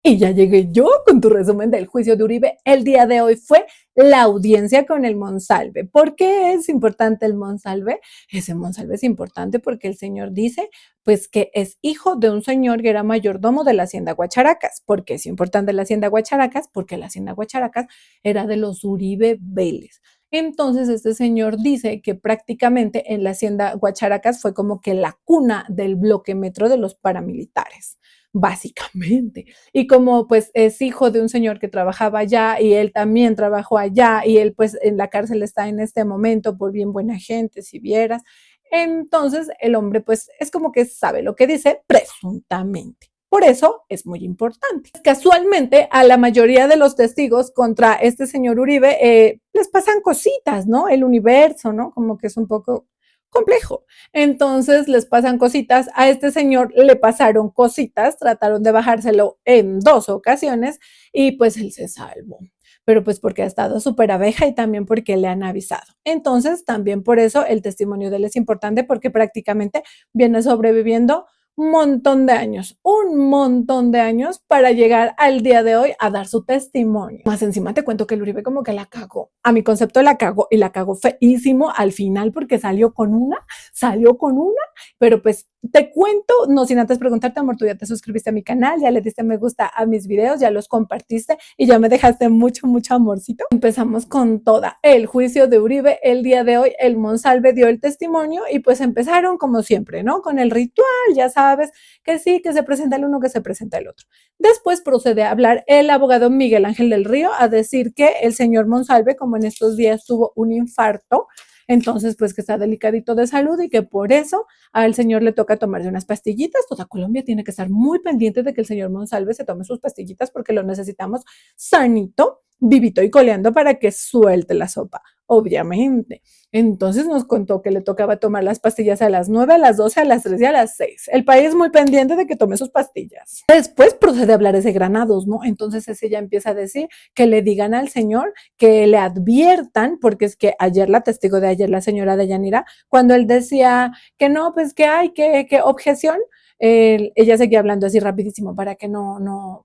Y ya llegué yo con tu resumen del juicio de Uribe. El día de hoy fue la audiencia con el Monsalve. ¿Por qué es importante el Monsalve? Ese Monsalve es importante porque el señor dice pues que es hijo de un señor que era mayordomo de la hacienda Guacharacas. ¿Por qué es importante la hacienda Guacharacas? Porque la hacienda Guacharacas era de los Uribe Vélez. Entonces este señor dice que prácticamente en la hacienda Guacharacas fue como que la cuna del bloque metro de los paramilitares, básicamente. Y como pues es hijo de un señor que trabajaba allá y él también trabajó allá y él pues en la cárcel está en este momento por bien buena gente, si vieras. Entonces el hombre pues es como que sabe lo que dice presuntamente. Por eso es muy importante. Casualmente, a la mayoría de los testigos contra este señor Uribe les pasan cositas, ¿no? El universo, ¿no? Como que es un poco complejo. Entonces les pasan cositas. A este señor le pasaron cositas, trataron de bajárselo en 2 ocasiones y pues él se salvó. Pero pues porque ha estado súper abeja y también porque le han avisado. Entonces también por eso el testimonio de él es importante porque prácticamente viene sobreviviendo un montón de años para llegar al día de hoy a dar su testimonio. Más encima te cuento que el Uribe como que la cagó. A mi concepto la cagó y la cagó feísimo al final porque salió con una, pero pues te cuento, no sin antes preguntarte, amor, tú ya te suscribiste a mi canal, ya le diste me gusta a mis videos, ya los compartiste y ya me dejaste mucho, mucho amorcito. Empezamos con toda el juicio de Uribe el día de hoy, el Monsalve dio el testimonio y pues empezaron como siempre, ¿no? Con el ritual, ya sabes, que sí, que se presenta el uno, que se presenta el otro. Después procede a hablar el abogado Miguel Ángel del Río a decir que el señor Monsalve, como en estos días tuvo un infarto, entonces pues que está delicadito de salud y que por eso al señor le toca tomarse unas pastillitas. Toda Colombia tiene que estar muy pendiente de que el señor Monsalve se tome sus pastillitas porque lo necesitamos sanito, vivito y coleando para que suelte la sopa, obviamente. Entonces nos contó que le tocaba tomar las pastillas a las 9, a las 12, a las 3 y a las 6. El país muy pendiente de que tome sus pastillas. Después procede a hablar ese Granados, ¿no? Entonces ese ya empieza a decir que le digan al señor, que le adviertan, porque es que ayer la testigo de ayer, la señora de Yanira, cuando él decía que no, pues que hay, que objeción, ella seguía hablando así rapidísimo para que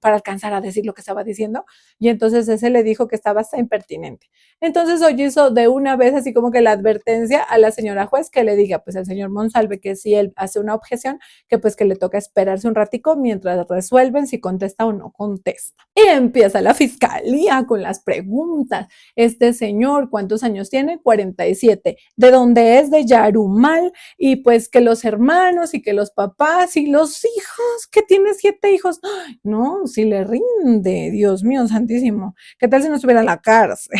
para alcanzar a decir lo que estaba diciendo, y entonces ese le dijo que estaba hasta impertinente. Entonces hoy hizo de una vez así como que la advertencia a la señora juez que le diga pues al señor Monsalve que si él hace una objeción, que pues que le toca esperarse un ratico mientras resuelven si contesta o no contesta. Y empieza la fiscalía con las preguntas. Este señor, ¿cuántos años tiene? 47. ¿De dónde es? De Yarumal. Y pues que los hermanos y que los papás y los hijos, que tiene 7 hijos. ¡Ay! No, si le rinde, Dios mío santísimo. ¿Qué tal si no estuviera en la cárcel?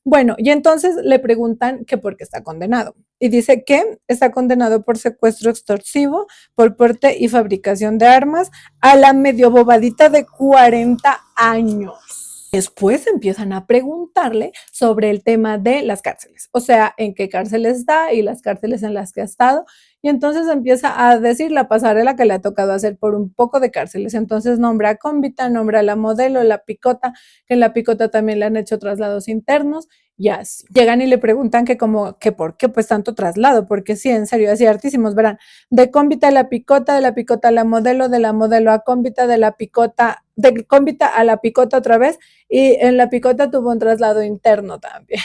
Bueno, y entonces le preguntan que por qué está condenado. Y dice que está condenado por secuestro extorsivo, por porte y fabricación de armas a la medio bobadita de 40 años. Después empiezan a preguntarle sobre el tema de las cárceles, o sea, en qué cárcel está y las cárceles en las que ha estado. Y entonces empieza a decir la pasarela que le ha tocado hacer por un poco de cárceles. Entonces nombra a Cómbita, nombra a la modelo, la Picota, que en la Picota también le han hecho traslados internos y así. Llegan y le preguntan que como, que por qué pues tanto traslado, porque sí, en serio, así hartísimos, verán, de Cómbita a la Picota, de la Picota a la modelo, de la modelo a Cómbita, de la Picota, de Cómbita a la Picota otra vez, y en la Picota tuvo un traslado interno también.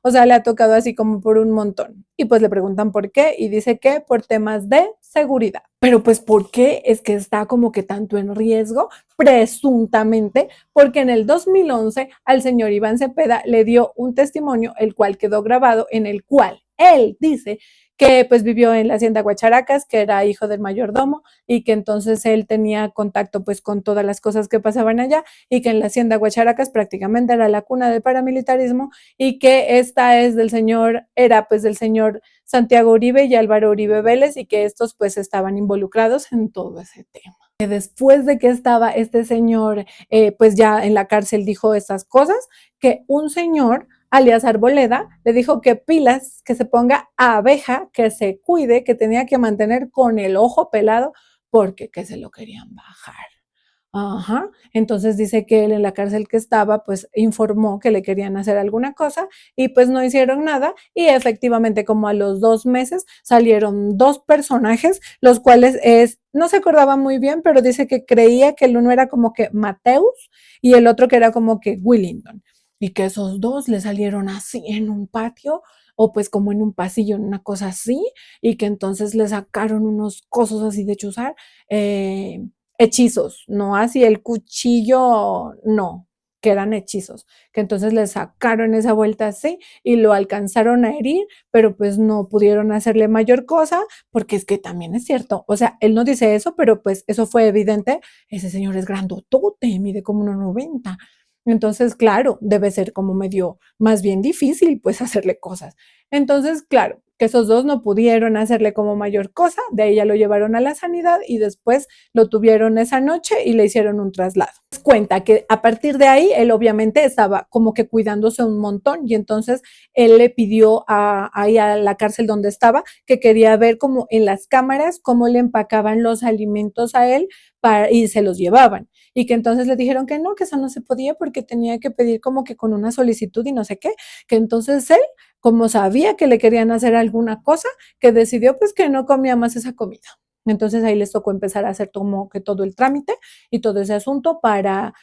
O sea, le ha tocado así como por un montón. Y pues le preguntan por qué y dice que por temas de seguridad. Pero pues ¿por qué es que está como que tanto en riesgo? Presuntamente porque en el 2011 al señor Iván Cepeda le dio un testimonio, el cual quedó grabado, en el cual él dice que pues vivió en la hacienda Guacharacas, que era hijo del mayordomo y que entonces él tenía contacto pues con todas las cosas que pasaban allá y que en la hacienda Guacharacas prácticamente era la cuna del paramilitarismo y que esta es del señor, era pues del señor Santiago Uribe y Álvaro Uribe Vélez y que estos pues estaban involucrados en todo ese tema. Después de que estaba este señor pues ya en la cárcel dijo estas cosas, que un señor alias Arboleda le dijo que pilas, que se ponga abeja, que se cuide, que tenía que mantener con el ojo pelado porque que se lo querían bajar. Ajá. Entonces dice que él en la cárcel que estaba, pues informó que le querían hacer alguna cosa y pues no hicieron nada y efectivamente como a los 2 meses salieron dos personajes, los cuales no se acordaba muy bien, pero dice que creía que el uno era como que Mateus y el otro que era como que Willington y que esos dos le salieron así en un patio o pues como en un pasillo, en una cosa así, y que entonces le sacaron unos cosos así de chuzar, hechizos, no así el cuchillo, no, que eran hechizos, que entonces le sacaron esa vuelta así y lo alcanzaron a herir, pero pues no pudieron hacerle mayor cosa, porque es que también es cierto, o sea, él no dice eso, pero pues eso fue evidente, ese señor es grandotote, mide como 1,90. Entonces, claro, debe ser como medio, más bien difícil, pues hacerle cosas. Entonces, claro, que esos dos no pudieron hacerle como mayor cosa, de ahí ya lo llevaron a la sanidad y después lo tuvieron esa noche y le hicieron un traslado. Cuenta que a partir de ahí él obviamente estaba como que cuidándose un montón y entonces él le pidió ahí a la cárcel donde estaba que quería ver como en las cámaras cómo le empacaban los alimentos a él y se los llevaban y que entonces le dijeron que no, que eso no se podía porque tenía que pedir como que con una solicitud y no sé qué, que entonces él, como sabía que le querían hacer alguna cosa, que decidió pues que no comía más esa comida. Entonces ahí les tocó empezar a hacer como que todo el trámite y todo ese asunto para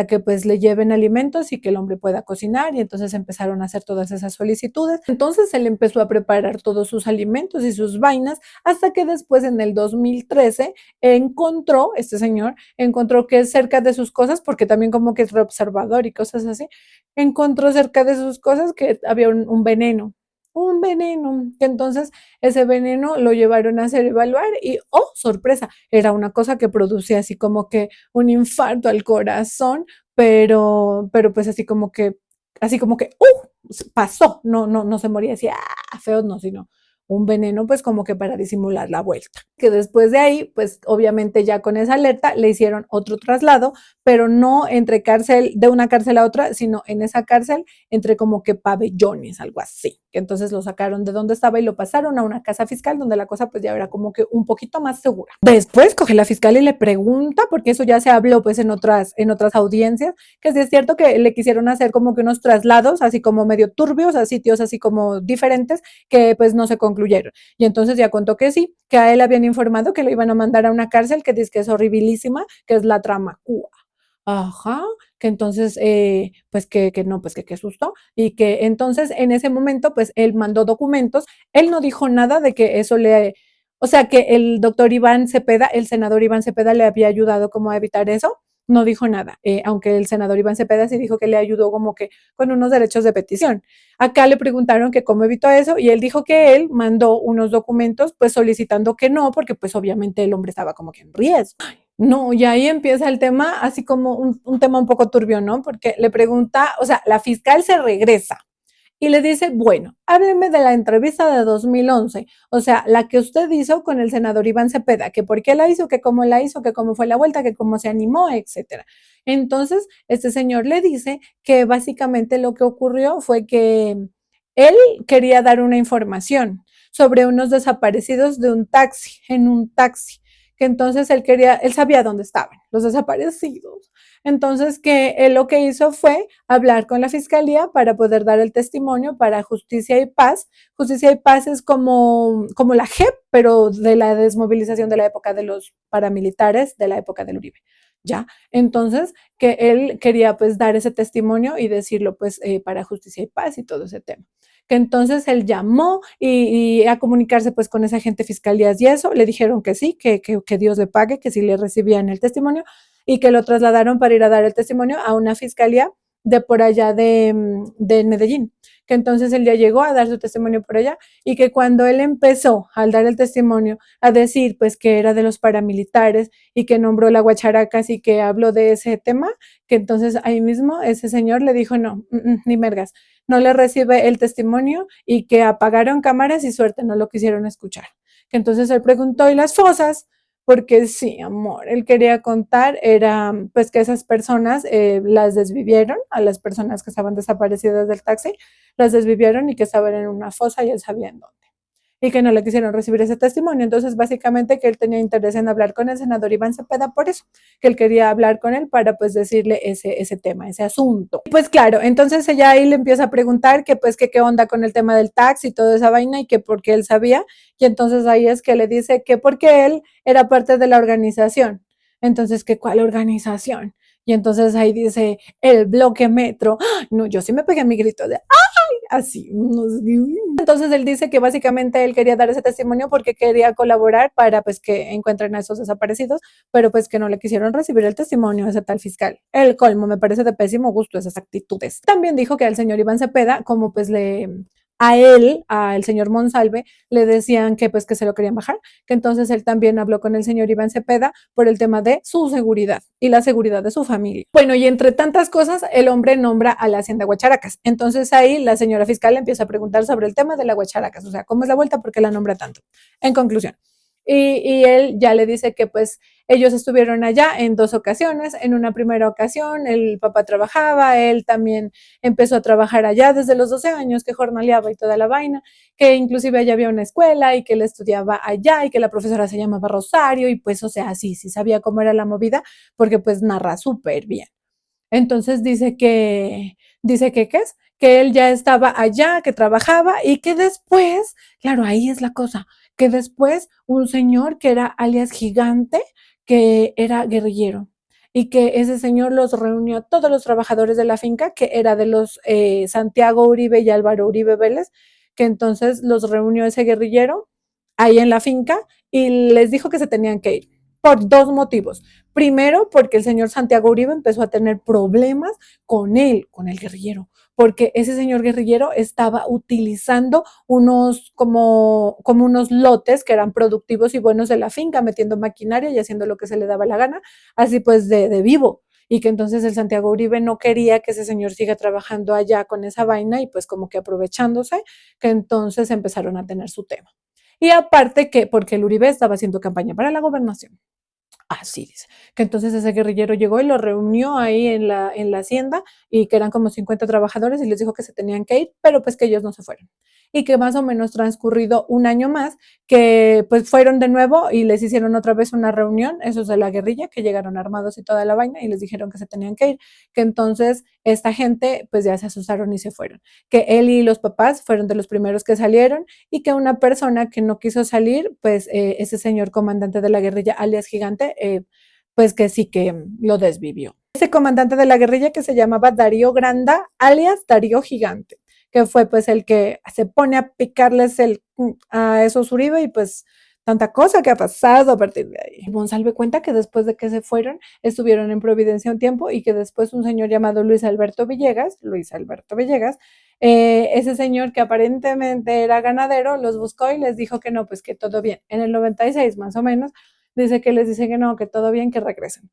que pues le lleven alimentos y que el hombre pueda cocinar y entonces empezaron a hacer todas esas solicitudes. Entonces él empezó a preparar todos sus alimentos y sus vainas hasta que después en el 2013 encontró, este señor, encontró que cerca de sus cosas, porque también como que es reobservador y cosas así, encontró cerca de sus cosas que había un veneno, que entonces ese veneno lo llevaron a hacer evaluar y, oh, sorpresa, era una cosa que producía así como que un infarto al corazón, pero pues así como que, pasó, no se moría así, feo, no, sino un veneno pues como que para disimular la vuelta. Que después de ahí, pues obviamente ya con esa alerta le hicieron otro traslado, pero no entre cárcel, de una cárcel a otra, sino en esa cárcel entre como que pabellones, algo así. Que entonces lo sacaron de donde estaba y lo pasaron a una casa fiscal donde la cosa pues ya era como que un poquito más segura. Después coge la fiscal y le pregunta, porque eso ya se habló pues en otras audiencias, que sí es cierto que le quisieron hacer como que unos traslados así como medio turbios a sitios así como diferentes que pues no se concluyeron. Y entonces ya contó que sí, que a él habían informado que lo iban a mandar a una cárcel que dice que es horribilísima, que es la Tramacúa. Ajá, que entonces, pues que no, pues que qué susto, y que entonces en ese momento, pues él mandó documentos, él no dijo nada de que eso o sea, que el doctor Iván Cepeda, el senador Iván Cepeda le había ayudado como a evitar eso, no dijo nada, aunque el senador Iván Cepeda sí dijo que le ayudó como que con unos derechos de petición. Acá le preguntaron que cómo evitó eso y él dijo que él mandó unos documentos pues solicitando que no, porque pues obviamente el hombre estaba como que en riesgo. No, y ahí empieza el tema, así como un tema un poco turbio, ¿no? Porque le pregunta, o sea, la fiscal se regresa y le dice, bueno, hábleme de la entrevista de 2011, o sea, la que usted hizo con el senador Iván Cepeda, que por qué la hizo, que cómo la hizo, que cómo fue la vuelta, que cómo se animó, etcétera. Entonces, este señor le dice que básicamente lo que ocurrió fue que él quería dar una información sobre unos desaparecidos de un taxi, en un taxi, que entonces él sabía dónde estaban los desaparecidos. Entonces, que él lo que hizo fue hablar con la fiscalía para poder dar el testimonio para Justicia y Paz. Justicia y Paz es como la JEP, pero de la desmovilización de la época de los paramilitares, de la época del Uribe. ¿Ya? Entonces, que él quería pues dar ese testimonio y decirlo pues para Justicia y Paz y todo ese tema. Que entonces él llamó y a comunicarse pues con esa gente fiscalías y eso, le dijeron que sí, que Dios le pague, que sí le recibían el testimonio y que lo trasladaron para ir a dar el testimonio a una fiscalía de por allá de Medellín, que entonces él ya llegó a dar su testimonio por allá y que cuando él empezó al dar el testimonio a decir pues que era de los paramilitares y que nombró la Guacharacas y que habló de ese tema, que entonces ahí mismo ese señor le dijo no, ni mergas, no le recibe el testimonio y que apagaron cámaras y suerte no lo quisieron escuchar. Que entonces él preguntó, ¿y las fosas? Porque sí, amor, él quería contar, era pues que esas personas las desvivieron, a las personas que estaban desaparecidas del taxi, las desvivieron y que estaban en una fosa y él sabía en dónde. y que no le quisieron recibir ese testimonio. Entonces, básicamente que él tenía interés en hablar con el senador Iván Cepeda por eso, que él quería hablar con él para pues decirle ese tema, ese asunto. Pues claro, entonces ella ahí le empieza a preguntar que pues que qué onda con el tema del tax y toda esa vaina y que por qué él sabía, y entonces ahí es que le dice que porque él era parte de la organización. Entonces, ¿qué cuál organización? Y entonces ahí dice el bloque metro. ¡Ah! No, yo sí me pegué mi grito de así. No sé. Entonces él dice que básicamente él quería dar ese testimonio porque quería colaborar para pues que encuentren a esos desaparecidos, pero pues que no le quisieron recibir el testimonio de ese tal fiscal. El colmo, me parece de pésimo gusto esas actitudes. También dijo que al señor Iván Cepeda, como pues a él, al señor Monsalve, le decían que pues que se lo querían bajar, que entonces él también habló con el señor Iván Cepeda por el tema de su seguridad y la seguridad de su familia. Bueno, y entre tantas cosas, el hombre nombra a la hacienda Guacharacas. Entonces ahí la señora fiscal le empieza a preguntar sobre el tema de la Guacharacas, o sea, ¿cómo es la vuelta? ¿Por qué la nombra tanto? En conclusión, y él ya le dice que pues ellos estuvieron allá en 2 ocasiones. En una primera ocasión el papá trabajaba, él también empezó a trabajar allá desde los 12 años, que jornaleaba y toda la vaina, que inclusive allá había una escuela y que él estudiaba allá y que la profesora se llamaba Rosario y pues o sea, sí sabía cómo era la movida porque pues narra súper bien. Entonces dice que, ¿qué es? Que él ya estaba allá, que trabajaba y que después, claro, ahí es la cosa, que después un señor que era alias Gigante, que era guerrillero y que ese señor los reunió a todos los trabajadores de la finca, que era de los Santiago Uribe y Álvaro Uribe Vélez, que entonces los reunió ese guerrillero ahí en la finca y les dijo que se tenían que ir por 2 motivos. Primero, porque el señor Santiago Uribe empezó a tener problemas con él, con el guerrillero, porque ese señor guerrillero estaba utilizando como unos lotes que eran productivos y buenos de la finca, metiendo maquinaria y haciendo lo que se le daba la gana, así pues de vivo. Y que entonces el Santiago Uribe no quería que ese señor siga trabajando allá con esa vaina y pues como que aprovechándose, que entonces empezaron a tener su tema. Y aparte que, porque el Uribe estaba haciendo campaña para la gobernación. Así dice. Que entonces ese guerrillero llegó y lo reunió ahí en la hacienda y que eran como 50 trabajadores y les dijo que se tenían que ir, pero pues que ellos no se fueron. Y que más o menos transcurrido un año más, que pues fueron de nuevo y les hicieron otra vez una reunión, esos de la guerrilla, que llegaron armados y toda la vaina y les dijeron que se tenían que ir, que entonces esta gente pues ya se asustaron y se fueron. Que él y los papás fueron de los primeros que salieron y que una persona que no quiso salir, pues ese señor comandante de la guerrilla, alias Gigante, pues que sí que lo desvivió. Ese comandante de la guerrilla que se llamaba Darío Granda, alias Darío Gigante, que fue pues el que se pone a picarles a esos Uribe y pues tanta cosa que ha pasado a partir de ahí. Monsalve cuenta que después de que se fueron, estuvieron en Providencia un tiempo y que después un señor llamado Luis Alberto Villegas, ese señor que aparentemente era ganadero, los buscó y les dijo que no, pues que todo bien. En el 96 más o menos, dice que les dice que no, que todo bien, que regresen.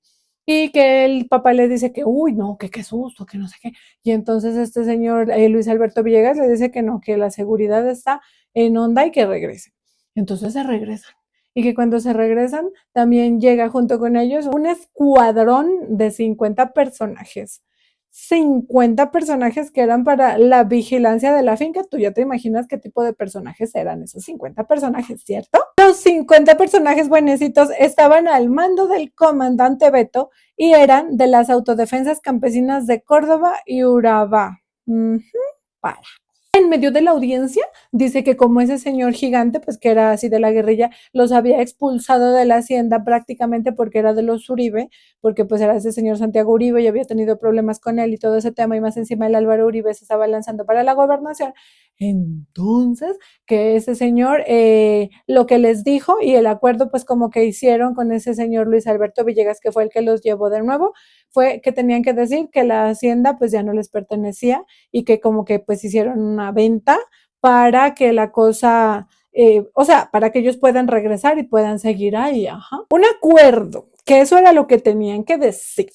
Y que el papá les dice que, uy, no, que qué susto, que no sé qué. Y entonces este señor Luis Alberto Villegas le dice que no, que la seguridad está en onda y que regresen. Entonces se regresan. Y que cuando se regresan, también llega junto con ellos un escuadrón de 50 personajes. 50 personajes que eran para la vigilancia de la finca. Tú ya te imaginas qué tipo de personajes eran esos 50 personajes, ¿cierto? Los 50 personajes buenecitos estaban al mando del comandante Beto y eran de las autodefensas campesinas de Córdoba y Urabá. Para. En medio de la audiencia, dice que como ese señor Gigante, pues que era así de la guerrilla, los había expulsado de la hacienda prácticamente porque era de los Uribe, porque pues era ese señor Santiago Uribe y había tenido problemas con él y todo ese tema, y más encima el Álvaro Uribe se estaba lanzando para la gobernación. Entonces, que ese señor, lo que les dijo y el acuerdo pues como que hicieron con ese señor Luis Alberto Villegas, que fue el que los llevó de nuevo, fue que tenían que decir que la hacienda pues ya no les pertenecía y que como que pues hicieron una venta para que la cosa, o sea, para que ellos puedan regresar y puedan seguir ahí, ajá. Un acuerdo, que eso era lo que tenían que decir.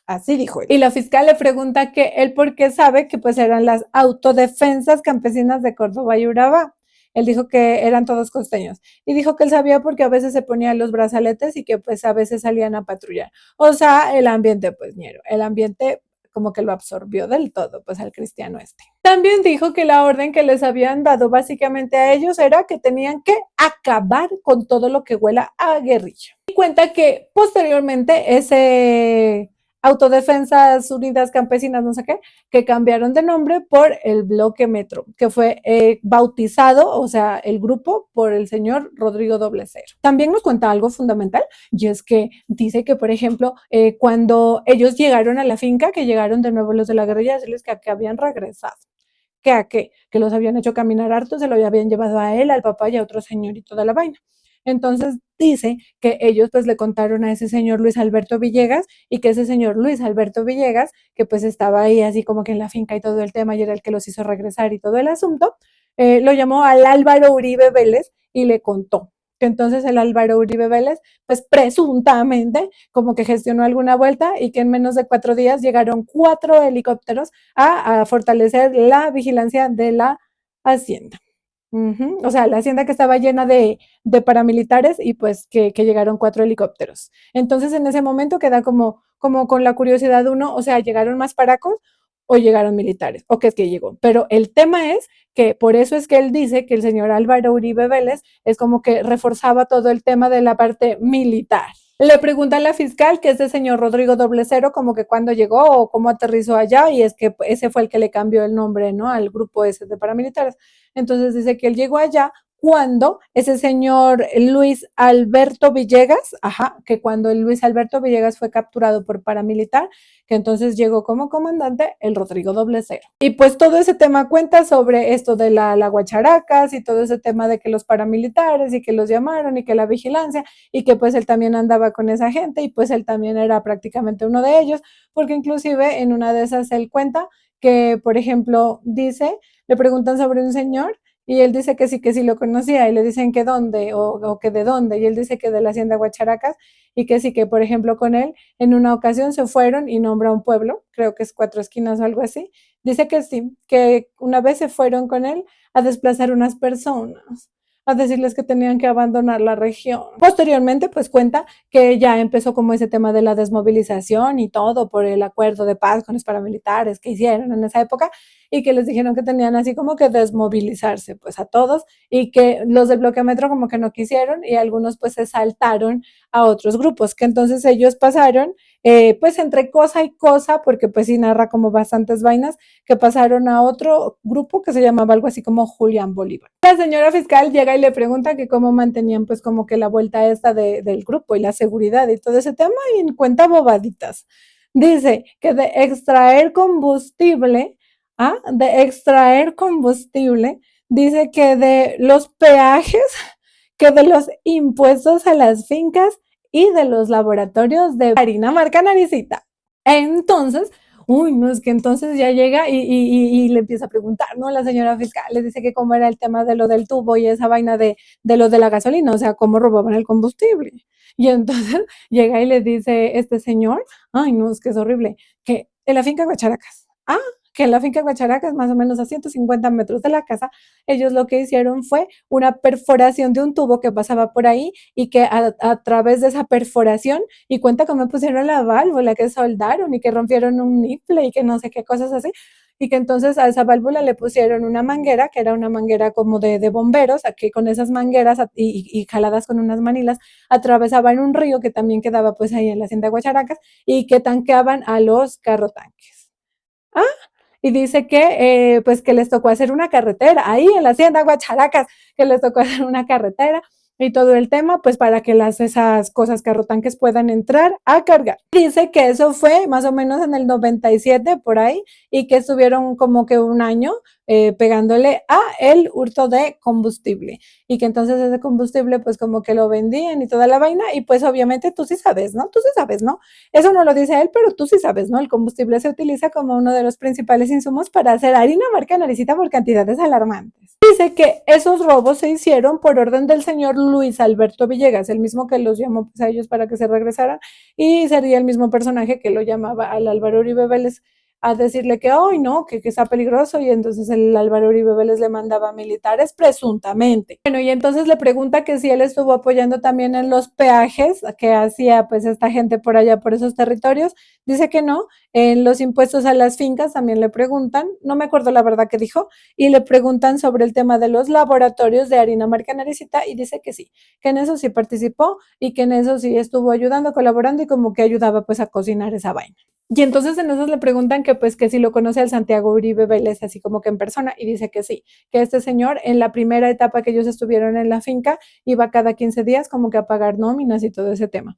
Así dijo él. Y la fiscal le pregunta que él por qué sabe que pues eran las autodefensas campesinas de Córdoba y Urabá. Él dijo que eran todos costeños y dijo que él sabía porque a veces se ponían los brazaletes y que pues a veces salían a patrullar. O sea, el ambiente pues ñero, el ambiente como que lo absorbió del todo, pues al cristiano este. También dijo que la orden que les habían dado básicamente a ellos era que tenían que acabar con todo lo que huela a guerrilla. Y cuenta que posteriormente ese Autodefensas Unidas Campesinas, no sé qué, que cambiaron de nombre por el Bloque Metro, que fue bautizado, o sea, el grupo por el señor Rodrigo Doble Cero. También nos cuenta algo fundamental, y es que dice que, por ejemplo, cuando ellos llegaron a la finca, que llegaron de nuevo los de la guerrilla, decirles que habían regresado. ¿Que a qué? Que los habían hecho caminar harto, se lo habían llevado a él, al papá y a otro señor y toda la vaina. Entonces dice que ellos pues le contaron a ese señor Luis Alberto Villegas y que ese señor Luis Alberto Villegas, que pues estaba ahí así como que en la finca y todo el tema y era el que los hizo regresar y todo el asunto, lo llamó al Álvaro Uribe Vélez y le contó que entonces el Álvaro Uribe Vélez, pues presuntamente como que gestionó alguna vuelta y que en menos de 4 días llegaron 4 helicópteros a fortalecer la vigilancia de la hacienda. O sea, la hacienda que estaba llena de paramilitares y pues que llegaron 4 helicópteros. Entonces en ese momento queda como con la curiosidad de uno, o sea, ¿llegaron más paracos o llegaron militares? ¿O qué es que llegó? Pero el tema es que por eso es que él dice que el señor Álvaro Uribe Vélez es como que reforzaba todo el tema de la parte militar. Le pregunta a la fiscal que ese señor Rodrigo Doble Cero como que cuándo llegó o cómo aterrizó allá y es que ese fue el que le cambió el nombre, ¿no? Al grupo ese de paramilitares. Entonces dice que él llegó allá cuando ese señor Luis Alberto Villegas, que cuando el Luis Alberto Villegas fue capturado por paramilitar, que entonces llegó como comandante el Rodrigo Doble Cero. Y pues todo ese tema cuenta sobre esto de la Guacharacas y todo ese tema de que los paramilitares y que los llamaron y que la vigilancia y que pues él también andaba con esa gente y pues él también era prácticamente uno de ellos, porque inclusive en una de esas él cuenta que, por ejemplo, dice, le preguntan sobre un señor y él dice que sí lo conocía y le dicen que dónde o que de dónde y él dice que de la hacienda Guacharacas y que sí, que por ejemplo con él en una ocasión se fueron y nombra un pueblo, creo que es Cuatro Esquinas o algo así, dice que sí, que una vez se fueron con él a desplazar unas personas, a decirles que tenían que abandonar la región. Posteriormente, pues cuenta que ya empezó como ese tema de la desmovilización y todo por el acuerdo de paz con los paramilitares que hicieron en esa época y que les dijeron que tenían así como que desmovilizarse pues a todos y que los del bloque metro como que no quisieron y algunos pues se saltaron a otros grupos, que entonces ellos pasaron pues entre cosa y cosa, porque pues sí narra como bastantes vainas, que pasaron a otro grupo que se llamaba algo así como Julián Bolívar. La señora fiscal llega y le pregunta que cómo mantenían pues como que la vuelta esta del grupo y la seguridad y todo ese tema y cuenta bobaditas. Dice que de extraer combustible, dice que de los peajes, que de los impuestos a las fincas y de los laboratorios de harina marca Naricita. Entonces, uy, no, es que entonces ya llega y le empieza a preguntar, ¿no? La señora fiscal le dice que cómo era el tema de lo del tubo y esa vaina de lo de la gasolina, o sea, cómo robaban el combustible. Y entonces llega y le dice este señor, ay, no, es que es horrible, que en la finca Guacharacas, que en la finca Guacharacas, más o menos a 150 metros de la casa, ellos lo que hicieron fue una perforación de un tubo que pasaba por ahí y que a través de esa perforación, y cuenta cómo pusieron la válvula, que soldaron y que rompieron un nifle y que no sé qué cosas así, y que entonces a esa válvula le pusieron una manguera, que era una manguera como de bomberos, aquí con esas mangueras y jaladas con unas manilas, atravesaban un río que también quedaba pues ahí en la hacienda Guacharacas y que tanqueaban a los carrotanques. Ah, y dice que pues que les tocó hacer una carretera ahí en la hacienda Guacharacas, que les tocó hacer una carretera y todo el tema, pues para que esas cosas carrotanques puedan entrar a cargar. Dice que eso fue más o menos en el 97 por ahí y que estuvieron como que un año pegándole a el hurto de combustible y que entonces ese combustible pues como que lo vendían y toda la vaina y pues obviamente tú sí sabes, ¿no? Tú sí sabes, ¿no? Eso no lo dice él, pero tú sí sabes, ¿no? El combustible se utiliza como uno de los principales insumos para hacer harina marca Naricita por cantidades alarmantes. Dice que esos robos se hicieron por orden del señor Luis Alberto Villegas, el mismo que los llamó pues, a ellos para que se regresaran y sería el mismo personaje que lo llamaba al Álvaro Uribe Vélez a decirle que hoy no, que está peligroso, y entonces el Álvaro Uribe Vélez le mandaba militares presuntamente. Bueno, y entonces le pregunta que si él estuvo apoyando también en los peajes que hacía pues esta gente por allá, por esos territorios. Dice que no. En los impuestos a las fincas también le preguntan, no me acuerdo la verdad que dijo, y le preguntan sobre el tema de los laboratorios de harina marca Naricita, y dice que sí, que en eso sí participó y que en eso sí estuvo ayudando, colaborando, y como que ayudaba pues a cocinar esa vaina. Y entonces en esos le preguntan que pues que si lo conoce al Santiago Uribe Vélez así como que en persona, y dice que sí, que este señor en la primera etapa que ellos estuvieron en la finca iba cada 15 días como que a pagar nóminas y todo ese tema.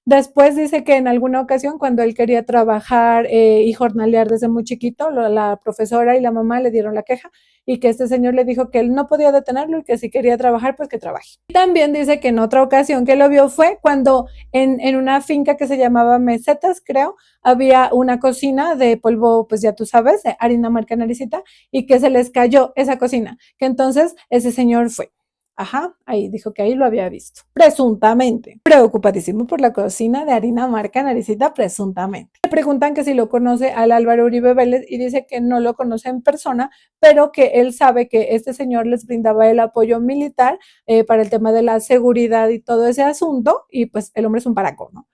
Después dice que en alguna ocasión, cuando él quería trabajar y jornalear desde muy chiquito, la profesora y la mamá le dieron la queja, y que este señor le dijo que él no podía detenerlo y que si quería trabajar, pues que trabaje. Y también dice que en otra ocasión que lo vio fue cuando en una finca que se llamaba Mesetas, creo, había una cocina de polvo, pues ya tú sabes, de harina marca Naricita, y que se les cayó esa cocina, que entonces ese señor fue. Ajá, ahí dijo que ahí lo había visto, presuntamente. Preocupadísimo por la cocina de harina marca Naricita, presuntamente. Le preguntan que si lo conoce al Álvaro Uribe Vélez, y dice que no lo conoce en persona, pero que él sabe que este señor les brindaba el apoyo militar para el tema de la seguridad y todo ese asunto, y pues el hombre es un paraco, ¿no?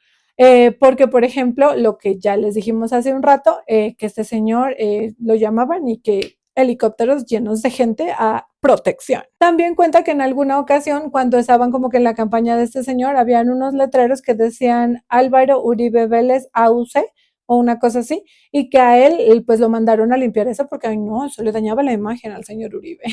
Porque, por ejemplo, lo que ya les dijimos hace un rato, que este señor lo llamaban y que helicópteros llenos de gente a protección. También cuenta que en alguna ocasión, cuando estaban como que en la campaña de este señor, habían unos letreros que decían Álvaro Uribe Vélez AUC o una cosa así, y que a él pues lo mandaron a limpiar eso porque, ay no, eso le dañaba la imagen al señor Uribe.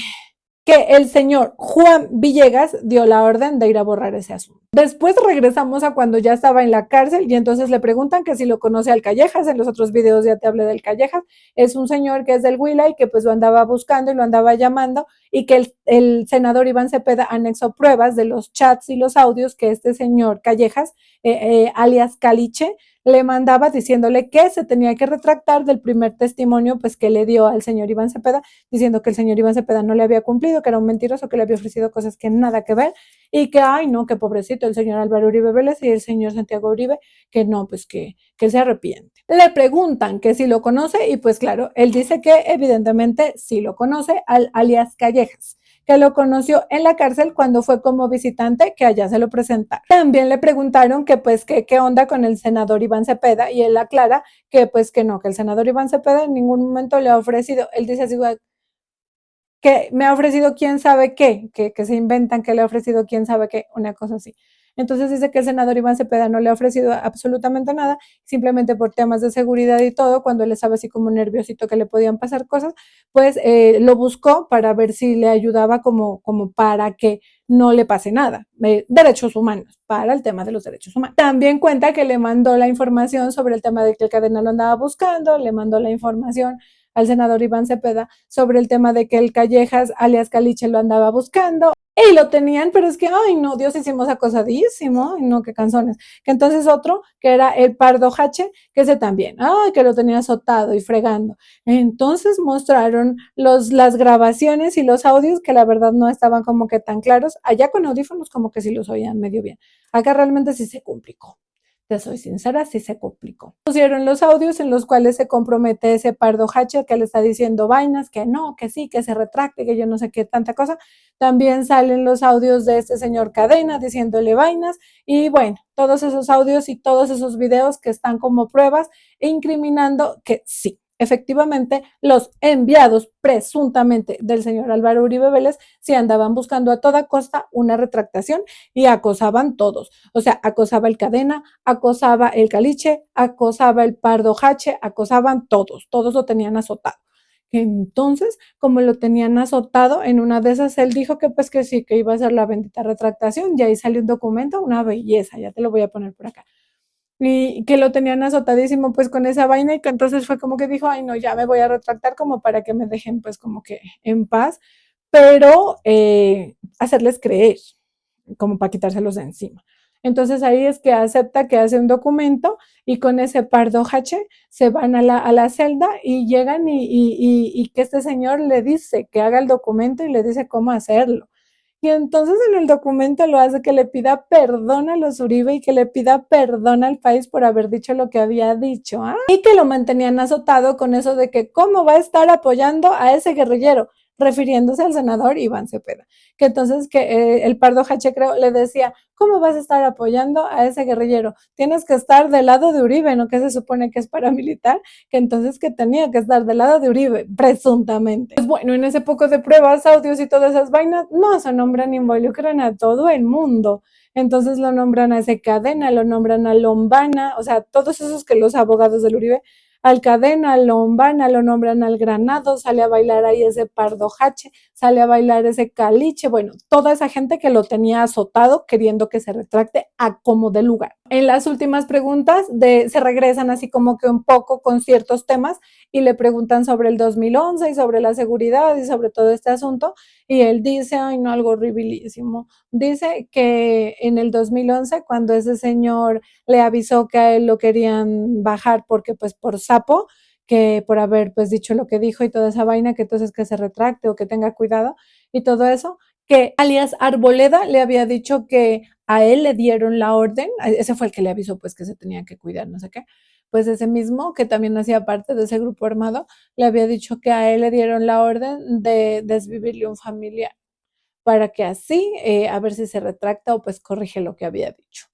Que el señor Juan Villegas dio la orden de ir a borrar ese asunto. Después regresamos a cuando ya estaba en la cárcel, y entonces le preguntan que si lo conoce al Callejas. En los otros videos ya te hablé del Callejas. Es un señor que es del Huila y que pues lo andaba buscando y lo andaba llamando, y que el senador Iván Cepeda anexó pruebas de los chats y los audios que este señor Callejas, alias Caliche, le mandaba diciéndole que se tenía que retractar del primer testimonio pues que le dio al señor Iván Cepeda, diciendo que el señor Iván Cepeda no le había cumplido, que era un mentiroso, que le había ofrecido cosas que nada que ver, y que, ay no, que pobrecito el señor Álvaro Uribe Vélez y el señor Santiago Uribe, que no, pues que se arrepiente. Le preguntan que si lo conoce, y pues claro, él dice que evidentemente sí lo conoce, al alias Callejas, que lo conoció en la cárcel cuando fue como visitante, que allá se lo presentaron. También le preguntaron que pues qué onda con el senador Iván Cepeda, y él aclara que pues que no, que el senador Iván Cepeda en ningún momento le ha ofrecido, él dice así, que me ha ofrecido quién sabe qué, que se inventan que le ha ofrecido quién sabe qué, una cosa así. Entonces dice que el senador Iván Cepeda no le ha ofrecido absolutamente nada, simplemente por temas de seguridad y todo, cuando él estaba así como nerviosito que le podían pasar cosas, pues lo buscó para ver si le ayudaba como para que no le pase nada. Derechos humanos, para el tema de los derechos humanos. También cuenta que le mandó la información sobre el tema de que el cadena lo andaba buscando, le mandó la información al senador Iván Cepeda sobre el tema de que el Callejas, alias Caliche, lo andaba buscando, y lo tenían, pero es que, ay no, Dios, hicimos acosadísimo, ay no, qué canzones. Que entonces otro, que era el Pardo Hache, que ese también, ay, que lo tenía azotado y fregando. Entonces mostraron las grabaciones y los audios, que la verdad no estaban como que tan claros. Allá con audífonos como que sí los oían medio bien. Acá realmente sí se complicó. Te soy sincera, sí se complicó. Pusieron los audios en los cuales se compromete ese Pardo Hache, que le está diciendo vainas, que no, que sí, que se retracte, que yo no sé qué tanta cosa. También salen los audios de este señor Cadena diciéndole vainas, y bueno, todos esos audios y todos esos videos que están como pruebas incriminando que sí, efectivamente, los enviados presuntamente del señor Álvaro Uribe Vélez sí andaban buscando a toda costa una retractación, y acosaban todos. O sea, acosaba el Cadena, acosaba el Caliche, acosaba el Pardo Hache, acosaban todos, todos lo tenían azotado. Entonces, como lo tenían azotado, en una de esas él dijo que pues que sí, que iba a hacer la bendita retractación, y ahí salió un documento, una belleza, ya te lo voy a poner por acá, y que lo tenían azotadísimo pues con esa vaina, y que entonces fue como que dijo, ay no, ya me voy a retractar como para que me dejen pues como que en paz, pero hacerles creer, como para quitárselos de encima. Entonces ahí es que acepta que hace un documento, y con ese Pardo Hache se van a la celda y llegan, y que este señor le dice que haga el documento y le dice cómo hacerlo. Y entonces en el documento lo hace que le pida perdón a los Uribe y que le pida perdón al país por haber dicho lo que había dicho, ¿ah? Y que lo mantenían azotado con eso de que cómo va a estar apoyando a ese guerrillero, refiriéndose al senador Iván Cepeda. Que entonces que el Pardo Hache, creo, le decía, ¿cómo vas a estar apoyando a ese guerrillero? Tienes que estar del lado de Uribe, ¿no? Que se supone que es paramilitar, que entonces que tenía que estar del lado de Uribe, presuntamente. Pues bueno, en ese poco de pruebas, audios y todas esas vainas, no se nombran, involucran a todo el mundo. Entonces lo nombran a ese Cadena, lo nombran a Lombana, o sea, todos esos que los abogados del Uribe, al Cadena, al Lombana, lo nombran al Granado, sale a bailar ahí ese Pardo Hache, sale a bailar ese Caliche, bueno, toda esa gente que lo tenía azotado queriendo que se retracte a como de lugar. En las últimas preguntas se regresan así como que un poco con ciertos temas y le preguntan sobre el 2011 y sobre la seguridad y sobre todo este asunto y él dice, ay no, algo horribilísimo, dice que en el 2011 cuando ese señor le avisó que a él lo querían bajar porque pues por sapo, que por haber pues dicho lo que dijo y toda esa vaina, que entonces que se retracte o que tenga cuidado y todo eso, que alias Arboleda le había dicho que a él le dieron la orden, ese fue el que le avisó pues que se tenía que cuidar, no sé qué, pues ese mismo, que también hacía parte de ese grupo armado, le había dicho que a él le dieron la orden de desvivirle un familiar, para que así, a ver si se retracta o pues corrige lo que había dicho.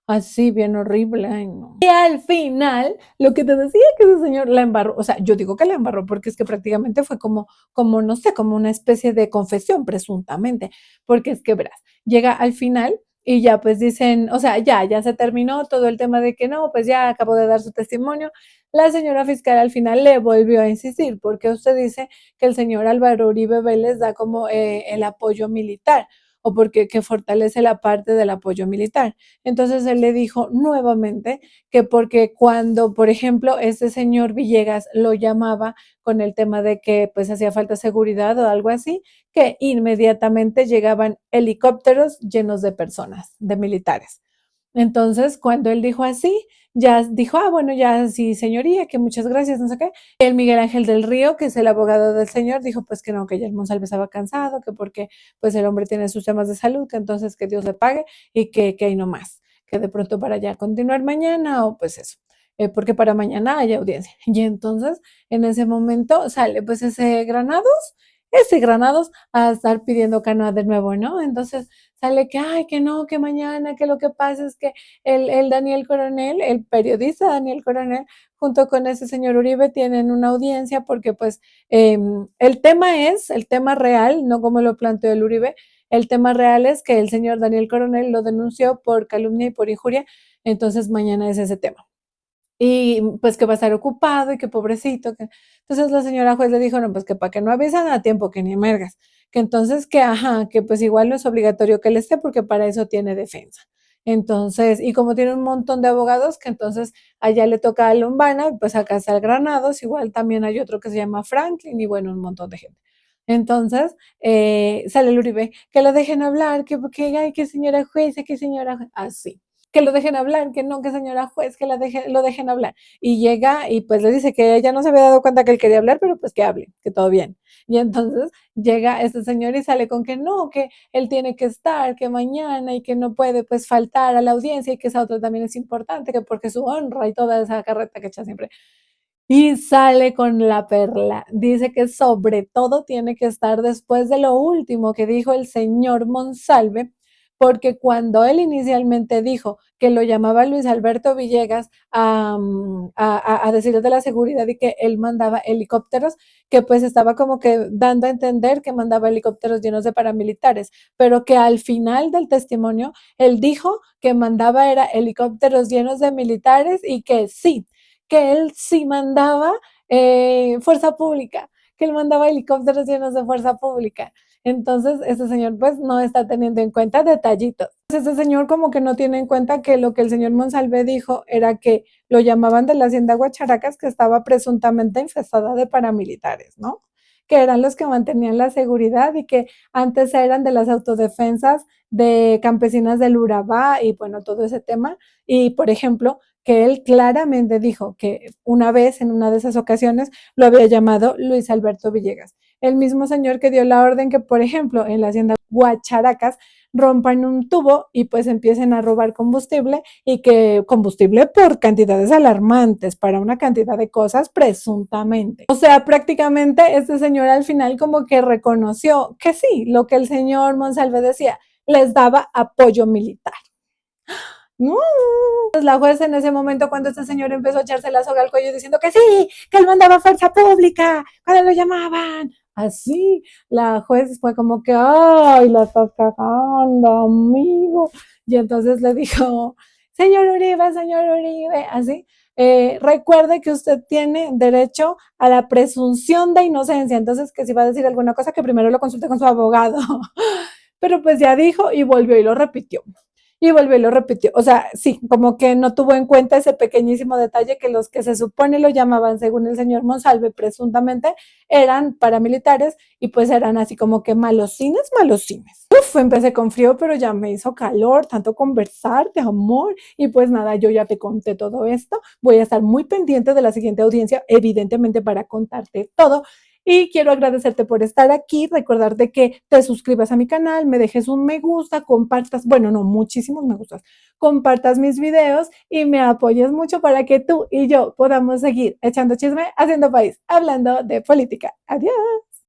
Así, bien horrible, ay no. Y al final, lo que te decía que ese señor la embarró, o sea, yo digo que la embarró porque es que prácticamente fue como, no sé, como una especie de confesión, presuntamente, porque es que verás, llega al final y ya pues dicen, o sea, ya se terminó todo el tema de que no, pues ya acabó de dar su testimonio. La señora fiscal al final le volvió a insistir, porque usted dice que el señor Álvaro Uribe Vélez da como el apoyo militar o porque que fortalece la parte del apoyo militar. Entonces él le dijo nuevamente que porque cuando, por ejemplo, este señor Villegas lo llamaba con el tema de que pues hacía falta seguridad o algo así, que inmediatamente llegaban helicópteros llenos de personas, de militares. Entonces, cuando él dijo así, ya dijo, ah, bueno, ya sí, señoría, que muchas gracias, no sé qué. El Miguel Ángel del Río, que es el abogado del señor, dijo pues que no, que ya el Monsalve estaba cansado, que porque pues el hombre tiene sus temas de salud, que entonces que Dios le pague y que ahí no más, que de pronto para ya continuar mañana o pues eso. Porque para mañana hay audiencia. Y entonces, en ese momento sale pues ese Granados a estar pidiendo canoa de nuevo, ¿no? Entonces sale que, ay, que no, que mañana, que lo que pasa es que el Daniel Coronel, el periodista Daniel Coronel, junto con ese señor Uribe, tienen una audiencia porque pues el tema real, no como lo planteó el Uribe, el tema real es que el señor Daniel Coronel lo denunció por calumnia y por injuria, entonces mañana es ese tema y pues que va a estar ocupado y que pobrecito. Que... Entonces la señora juez le dijo, no, pues que para que no avisan a tiempo, que ni emergas, que entonces que, ajá, que pues igual no es obligatorio que él esté porque para eso tiene defensa. Entonces, y como tiene un montón de abogados, que entonces allá le toca a Lombana, pues acá está el Granados, igual también hay otro que se llama Franklin y bueno, un montón de gente. Entonces, sale el Uribe, que lo dejen hablar, ay, que señora juez, que señora juez, así que lo dejen hablar, que no, que señora juez, que lo dejen hablar. Y llega y pues le dice que ella no se había dado cuenta que él quería hablar, pero pues que hable, que todo bien. Y entonces llega este señor y sale con que no, que él tiene que estar, que mañana y que no puede pues faltar a la audiencia y que esa otra también es importante, que porque su honra y toda esa carreta que echa siempre. Y sale con la perla. Dice que sobre todo tiene que estar después de lo último que dijo el señor Monsalve, porque cuando él inicialmente dijo que lo llamaba Luis Alberto Villegas a decirle de la seguridad y que él mandaba helicópteros, que pues estaba como que dando a entender que mandaba helicópteros llenos de paramilitares, pero que al final del testimonio él dijo que mandaba era helicópteros llenos de militares y que sí, que él sí mandaba fuerza pública, que él mandaba helicópteros llenos de fuerza pública. Entonces, este señor pues no está teniendo en cuenta detallitos. Este señor como que no tiene en cuenta que lo que el señor Monsalve dijo era que lo llamaban de la hacienda Guacharacas, que estaba presuntamente infestada de paramilitares, ¿no? Que eran los que mantenían la seguridad y que antes eran de las autodefensas de campesinas del Urabá y bueno, todo ese tema. Y por ejemplo, que él claramente dijo que una vez, en una de esas ocasiones, lo había llamado Luis Alberto Villegas. El mismo señor que dio la orden que, por ejemplo, en la hacienda guacharacas rompan un tubo y pues empiecen a robar combustible y que combustible por cantidades alarmantes para una cantidad de cosas presuntamente. O sea, prácticamente este señor al final como que reconoció que sí, lo que el señor Monsalve decía, les daba apoyo militar. No. La jueza en ese momento cuando este señor empezó a echarse la soga al cuello diciendo que sí, que él mandaba fuerza pública cuando lo llamaban. Así, la juez fue como que, ay, la estás cagando, amigo. Y entonces le dijo, señor Uribe, así, recuerde que usted tiene derecho a la presunción de inocencia. Entonces, que si va a decir alguna cosa, que primero lo consulte con su abogado. Pero pues ya dijo y volvió y lo repitió. Y volvió y lo repitió. O sea, sí, como que no tuvo en cuenta ese pequeñísimo detalle que los que se supone lo llamaban, según el señor Monsalve, presuntamente, eran paramilitares y pues eran así como que malosines, malosines. Uf, empecé con frío, pero ya me hizo calor, tanto conversar de amor. Y pues nada, yo ya te conté todo esto. Voy a estar muy pendiente de la siguiente audiencia, evidentemente, para contarte todo. Y quiero agradecerte por estar aquí, recordarte que te suscribas a mi canal, me dejes un me gusta, compartas, bueno, no, muchísimos me gustas, compartas mis videos y me apoyes mucho para que tú y yo podamos seguir echando chisme, haciendo país, hablando de política. Adiós.